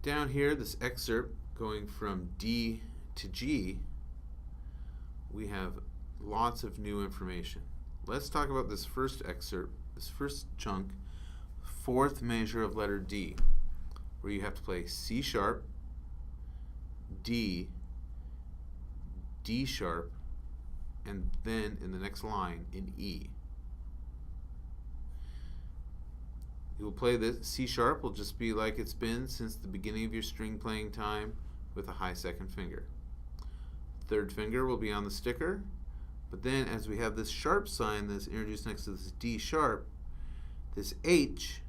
Down here, this excerpt going from D to G, we have lots of new information. Let's talk about this first excerpt, this first chunk, fourth measure of letter D, where you have to play C sharp, D, D sharp, and then in the next line in E. You'll play this. C sharp will just be like it's been since the beginning of your string playing time with a high second finger. Third finger will be on the sticker, but then as we have this sharp sign that's introduced next to this D sharp, this H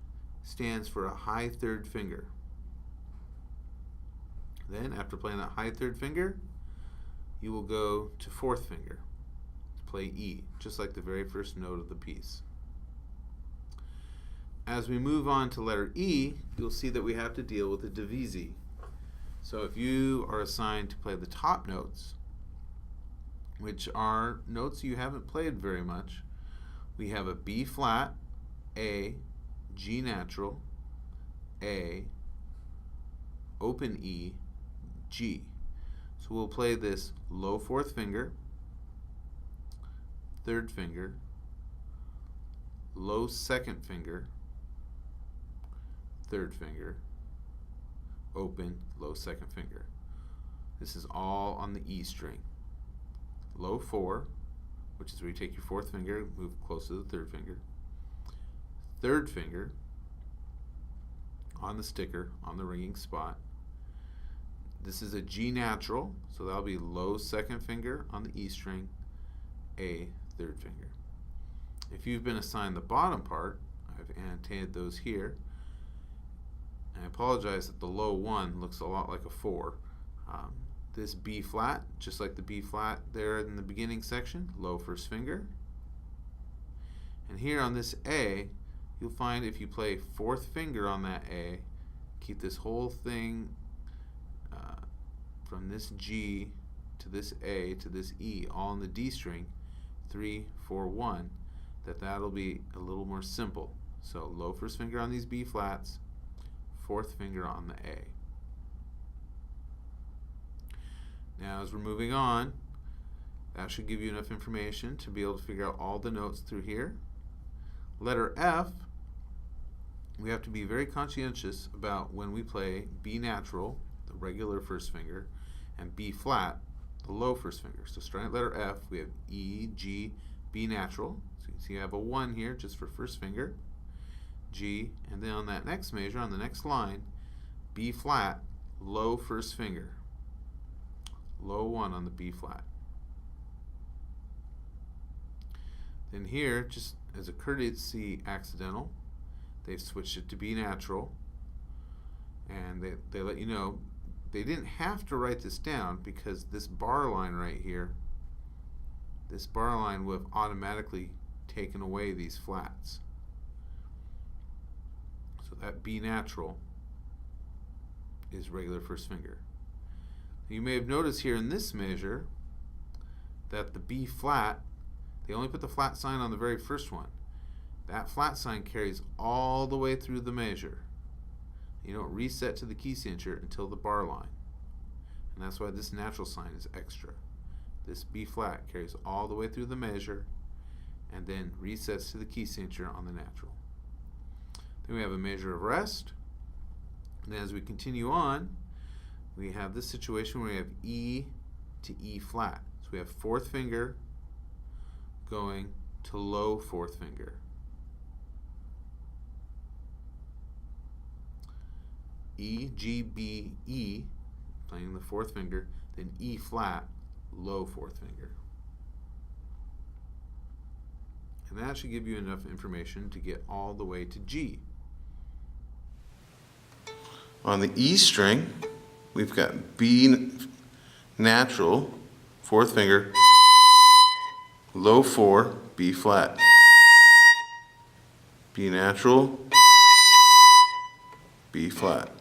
stands for a high third finger. Then after playing that high third finger, you will go to fourth finger to play E, just like the very first note of the piece. As we move on to letter E, you'll see that we have to deal with a divisi. So if you are assigned to play the top notes, which are notes you haven't played very much, we have a B flat, A, G natural, A, open E, G. So we'll play this low fourth finger, third finger, low second finger, third finger, open, low second finger. This is all on the E string. Low 4, which is where you take your fourth finger, move close to the third finger. Third finger on the sticker, on the ringing spot. This is a G natural, so that'll be low second finger on the E string, A, third finger. If you've been assigned the bottom part, I've annotated those here. I apologize that the low 1 looks a lot like a 4. This B flat, just like the B flat there in the beginning section, low first finger. And here on this A, you'll find if you play fourth finger on that A, keep this whole thing from this G to this A to this E, all in the D string, 3, 4, 1, that'll be a little more simple. So low first finger on these B flats, fourth finger on the A. Now as we're moving on, that should give you enough information to be able to figure out all the notes through here. Letter F, we have to be very conscientious about when we play B natural, the regular first finger, and B flat, the low first finger. So starting at letter F, we have E, G, B natural. So you can see I have a 1 here just for first finger. G, and then on that next measure, on the next line, B flat, low first finger. Low 1 on the B flat. Then here, just as a courtesy accidental, they've switched it to B natural, and they let you know they didn't have to write this down because this bar line right here, this bar line would have automatically taken away these flats. So that B natural is regular first finger. You may have noticed here in this measure that the B flat, they only put the flat sign on the very first one. That flat sign carries all the way through the measure. You don't reset to the key signature until the bar line. And that's why this natural sign is extra. This B flat carries all the way through the measure and then resets to the key signature on the natural. Then we have a measure of rest. And as we continue on, we have this situation where we have E to E flat. So we have fourth finger going to low fourth finger. E, G, B, E, playing the fourth finger, then E flat, low fourth finger. And that should give you enough information to get all the way to G. On the E string, we've got B natural, fourth finger, low 4, B flat. B natural, B flat.